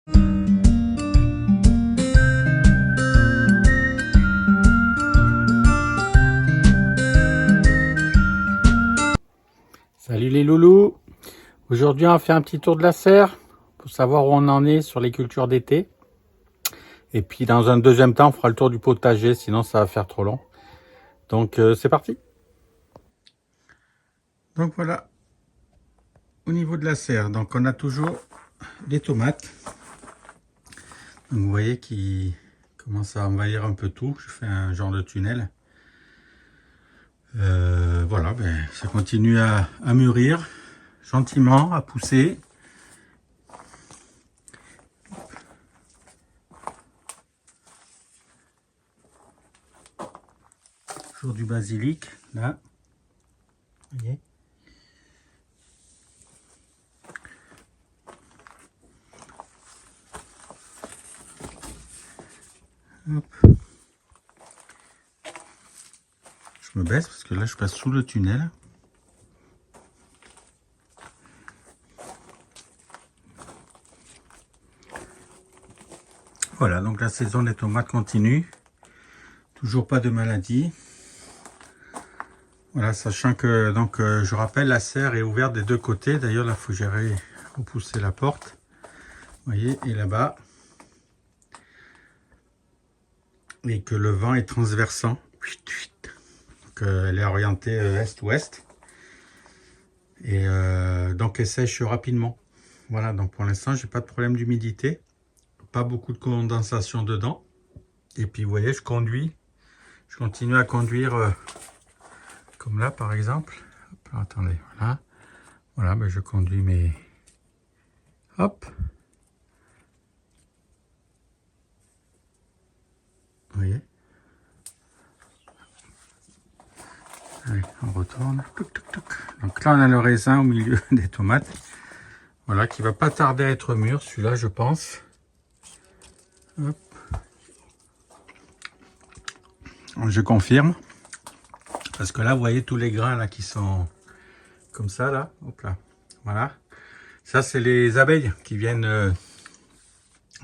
Salut les loulous. Aujourd'hui on va faire un petit tour de la serre pour savoir où on en est sur les cultures d'été. Et puis dans un deuxième temps on fera le tour du potager, sinon ça va faire trop long. Donc c'est parti. Donc voilà, au niveau de la serre, donc on a toujours les tomates. Donc vous voyez qui commence à envahir un peu tout. Je fais un genre de tunnel. Voilà, ça continue à mûrir gentiment, à pousser. Toujours du basilic là. Vous voyez. Hop. Je me baisse parce que là je passe sous le tunnel. Voilà, donc la saison des tomates continue. Toujours pas de maladie. Voilà, sachant que donc je rappelle, la serre est ouverte des deux côtés. D'ailleurs là il faut gérer, repousser la porte. Vous voyez, et là-bas. Et que le vent est transversant. Donc elle est orientée est-ouest. Et donc elle sèche rapidement. Voilà, donc pour l'instant j'ai pas de problème d'humidité. Pas beaucoup de condensation dedans. Et puis vous voyez, je continue à conduire comme là par exemple. Hop, alors, attendez, voilà, je conduis mes... Hop. Vous voyez. Allez, on retourne. Touc, touc, touc. Donc là on a le raisin au milieu des tomates. Voilà, qui va pas tarder à être mûr, celui-là je pense. Hop. Je confirme. Parce que là, vous voyez tous les grains là qui sont comme ça, là. Hop là. Voilà. Ça, c'est les abeilles qui viennent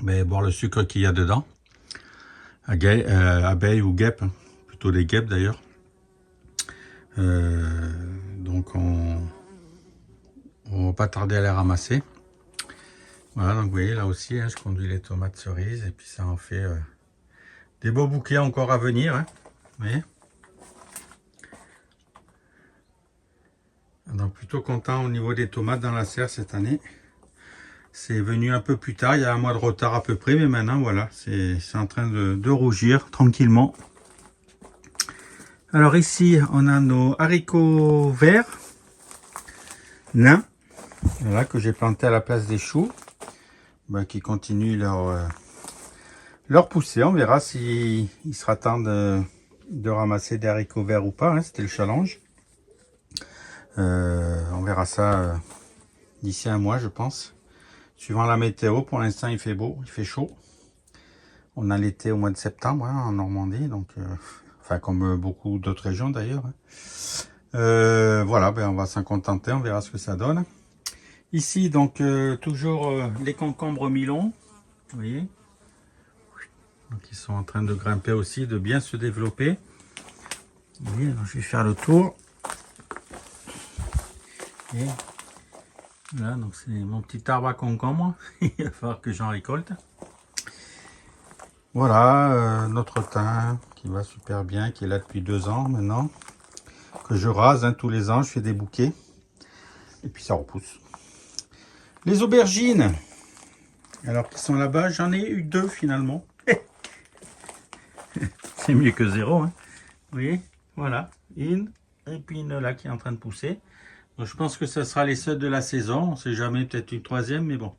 boire le sucre qu'il y a dedans. Abeilles ou guêpes. Hein. Plutôt des guêpes d'ailleurs. Donc, on va pas tarder à les ramasser. Voilà, donc vous voyez là aussi, hein, je conduis les tomates cerises. Et puis ça en fait des beaux bouquets encore à venir. Hein. Vous voyez. Donc plutôt content au niveau des tomates dans la serre cette année. C'est venu un peu plus tard, il y a un mois de retard à peu près, mais maintenant voilà, c'est en train de rougir tranquillement. Alors ici, on a nos haricots verts nains, voilà, que j'ai planté à la place des choux, qui continuent leur poussée. On verra s'il sera temps de ramasser des haricots verts ou pas, hein, c'était le challenge. On verra ça d'ici un mois, je pense. Suivant la météo, pour l'instant il fait beau, il fait chaud. On a l'été au mois de septembre hein, en Normandie, donc enfin comme beaucoup d'autres régions d'ailleurs. Voilà, on va s'en contenter, on verra ce que ça donne. Ici donc toujours les concombres mi-longs, vous voyez. Donc ils sont en train de grimper aussi, de bien se développer. Vous voyez, alors, je vais faire le tour. Et voilà, donc c'est mon petit arbre à concombre. Il va falloir que j'en récolte. Voilà, notre thym qui va super bien, qui est là depuis 2 ans maintenant. Que je rase hein, tous les ans, je fais des bouquets. Et puis ça repousse. Les aubergines, alors qui sont là-bas, j'en ai eu 2 finalement. C'est mieux que 0. Hein. Vous voyez, voilà, une et puis une là qui est en train de pousser. Donc, je pense que ce sera les seuls de la saison. On ne sait jamais, peut-être une 3e, mais bon.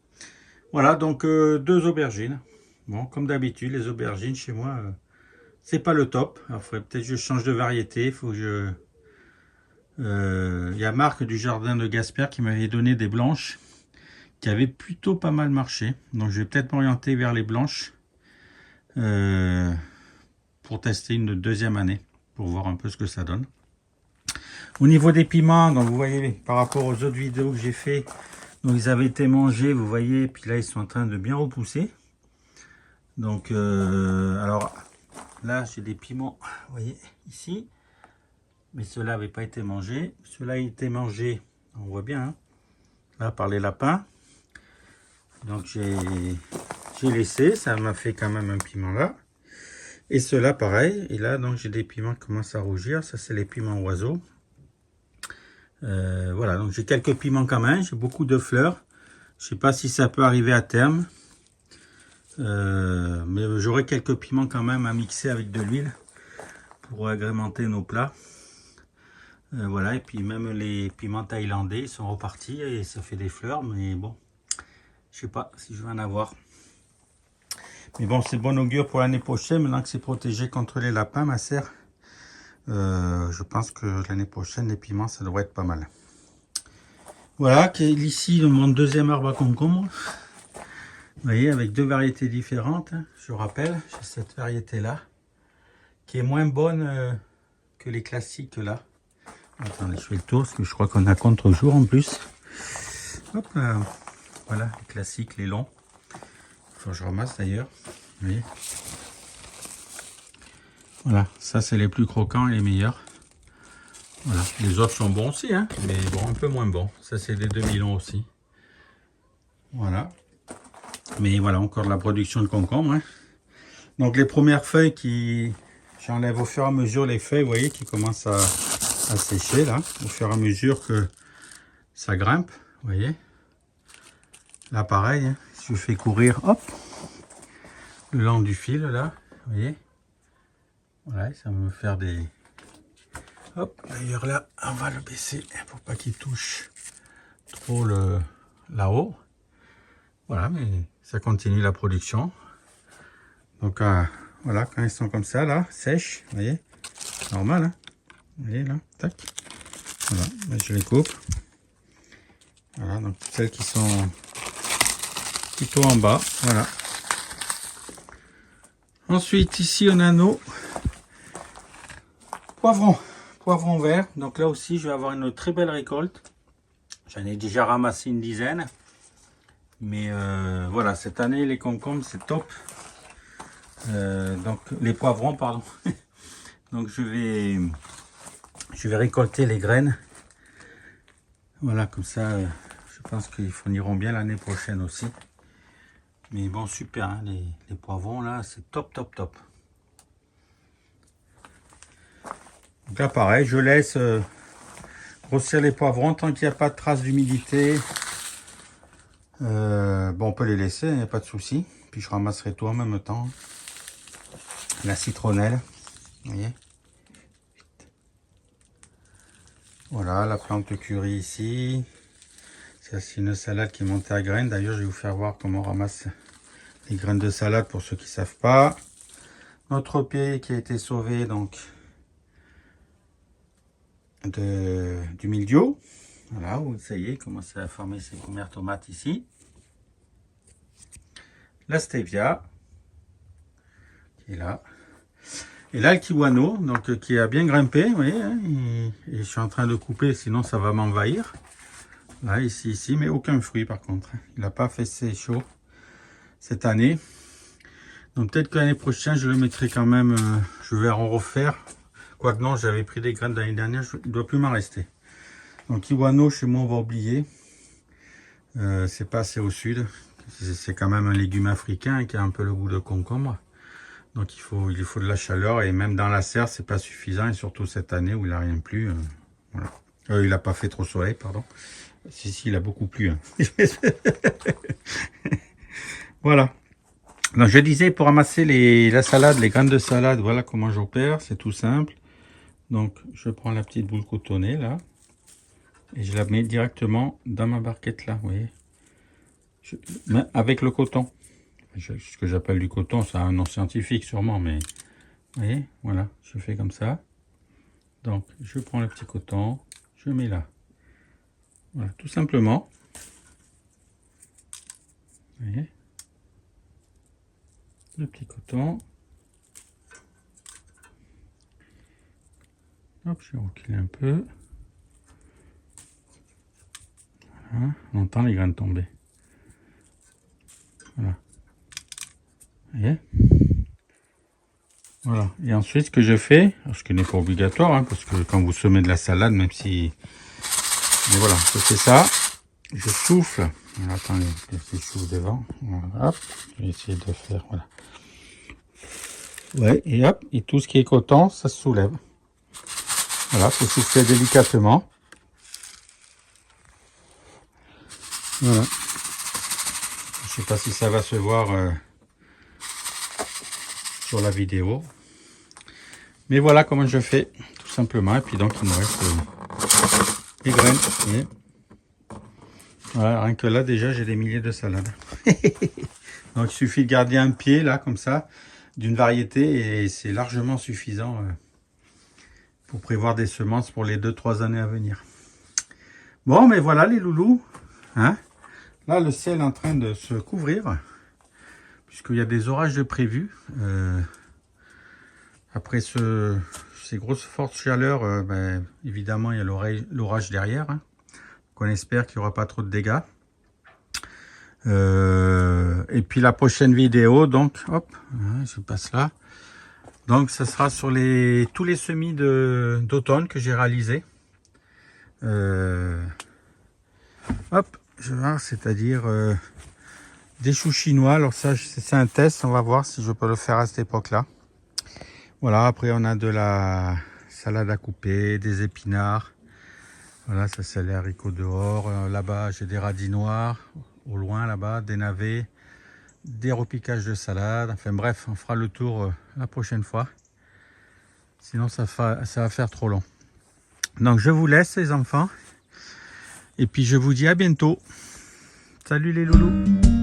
Voilà, donc 2 aubergines. Bon, comme d'habitude, les aubergines chez moi, c'est pas le top. Alors, il faudrait peut-être que je change de variété. Il faut que je... y a Marc du jardin de Gasper qui m'avait donné des blanches qui avaient plutôt pas mal marché. Donc, je vais peut-être m'orienter vers les blanches pour tester une 2e année, pour voir un peu ce que ça donne. Au niveau des piments, donc vous voyez par rapport aux autres vidéos que j'ai fait, Donc ils avaient été mangés, vous voyez, puis là ils sont en train de bien repousser. Donc alors là j'ai des piments, vous voyez ici, mais ceux-là n'avaient pas été mangés. Ceux-là ont été mangés, on voit bien, hein, là par les lapins. Donc j'ai laissé, ça m'a fait quand même un piment là. Et ceux-là pareil, et là donc j'ai des piments qui commencent à rougir, ça c'est les piments oiseaux. Voilà, donc j'ai quelques piments quand même, j'ai beaucoup de fleurs. Je sais pas si ça peut arriver à terme. Mais j'aurai quelques piments quand même à mixer avec de l'huile pour agrémenter nos plats. Voilà, et puis même les piments thaïlandais ils sont repartis et ça fait des fleurs, mais bon, je sais pas si je vais en avoir. Mais bon, c'est bon augure pour l'année prochaine, maintenant que c'est protégé contre les lapins, ma serre. Je pense que l'année prochaine, les piments, ça devrait être pas mal. Voilà, ici mon deuxième arbre à concombre. Vous voyez, avec deux variétés différentes. Je rappelle, j'ai cette variété-là, qui est moins bonne que les classiques là. Attendez, je fais le tour, parce que je crois qu'on a contre-jour en plus. Hop là. Voilà, les classiques, les longs. Il faut que je ramasse d'ailleurs. Vous voyez. Voilà, ça c'est les plus croquants et les meilleurs. Voilà, les autres sont bons aussi, hein, mais bon, un peu moins bons. Ça c'est des 2000 ans aussi. Voilà. Mais voilà, encore de la production de concombre. Hein. Donc les premières feuilles qui... J'enlève au fur et à mesure les feuilles, vous voyez, qui commencent à sécher là. Au fur et à mesure que ça grimpe, vous voyez. Là pareil, hein, je fais courir, hop, le long du fil là, vous voyez. Voilà, ça va me faire des... Hop, d'ailleurs là, on va le baisser pour pas qu'il touche trop le là-haut. Voilà, mais ça continue la production. Donc voilà, quand ils sont comme ça là, sèches, vous voyez, normal, hein. Vous voyez là, tac. Voilà, là, je les coupe. Voilà, donc celles qui sont plutôt en bas, voilà. Ensuite, ici on a nos poivrons verts. Donc là aussi, je vais avoir une très belle récolte. J'en ai déjà ramassé une dizaine. Mais voilà, cette année, les concombres, c'est top. Donc les poivrons, pardon. Donc je vais récolter les graines. Voilà, comme ça, je pense qu'ils fourniront bien l'année prochaine aussi. Mais bon, super, hein, les poivrons là, c'est top, top, top. Donc là, pareil, je laisse grossir les poivrons tant qu'il n'y a pas de traces d'humidité. Bon, on peut les laisser, il n'y a pas de souci. Puis je ramasserai tout en même temps. La citronnelle, vous voyez. Voilà, la plante de curry ici. C'est une salade qui est montée à graines. D'ailleurs, je vais vous faire voir comment on ramasse les graines de salade pour ceux qui ne savent pas. Notre pied qui a été sauvé donc du mildiou. Voilà, ça y est, il commence à former ses premières tomates ici. La stevia qui est là. Et là, le kiwano, donc qui a bien grimpé, vous voyez, hein, et je suis en train de couper, sinon ça va m'envahir. Là, ici, mais aucun fruit par contre. Il n'a pas fait ses chaud cette année. Donc peut-être que l'année prochaine, je le mettrai quand même, je vais en refaire. Quoique non, j'avais pris des graines l'année dernière, il ne doit plus m'en rester. Donc kiwano, chez moi, on va oublier. C'est pas assez au sud. C'est quand même un légume africain qui a un peu le goût de concombre. Donc il faut de la chaleur et même dans la serre, c'est pas suffisant. Et surtout cette année où il n'a rien plu. Voilà. Il n'a pas fait trop soleil, pardon. Si, il a beaucoup plu. Hein. Voilà. Donc je disais pour ramasser la salade, les graines de salade, voilà comment j'opère. C'est tout simple. Donc je prends la petite boule cotonnée là. Et je la mets directement dans ma barquette là, vous voyez. Mais avec le coton. Ce que j'appelle du coton, ça a un nom scientifique sûrement, mais vous voyez, voilà, je fais comme ça. Donc je prends le petit coton, je mets là. Voilà, tout simplement. Vous voyez, le petit coton. Hop, je recule un peu. Hein, on entend les graines tomber. Voilà. Vous voyez? Voilà. Et ensuite, ce que je fais, ce qui n'est pas obligatoire, hein, parce que quand vous semez de la salade, même si... Mais voilà, je fais ça. Je souffle. Attendez, je souffle devant. Voilà, hop. Je vais essayer de faire, voilà. Ouais, et hop. Et tout ce qui est coton, ça se soulève. Voilà, faut souffler délicatement. Voilà. Je sais pas si ça va se voir sur la vidéo. Mais voilà comment je fais, tout simplement. Et puis donc, il nous reste les graines. Et voilà, rien que là, déjà, j'ai des milliers de salades. Donc, il suffit de garder un pied, là, comme ça, d'une variété. Et c'est largement suffisant pour prévoir des semences pour les 2-3 années à venir. Bon, mais voilà, les loulous. Hein? Là, le ciel est en train de se couvrir, puisqu'il y a des orages de prévus. Après ces grosses fortes chaleurs, ben, évidemment, il y a l'orage derrière. Hein. Donc on espère qu'il n'y aura pas trop de dégâts. Et puis la prochaine vidéo, donc, hop, je passe là. Donc, ça sera sur tous les semis d'automne que j'ai réalisés. Hop, je vais voir, c'est-à-dire des choux chinois. Alors ça, c'est un test, on va voir si je peux le faire à cette époque-là. Voilà, après on a de la salade à couper, des épinards. Voilà, ça c'est les haricots dehors. Là-bas, j'ai des radis noirs, au loin là-bas, des navets, des repiquages de salade. Enfin bref, on fera le tour la prochaine fois. Sinon, ça va faire trop long. Donc, je vous laisse les enfants. Et puis, je vous dis à bientôt. Salut les loulous.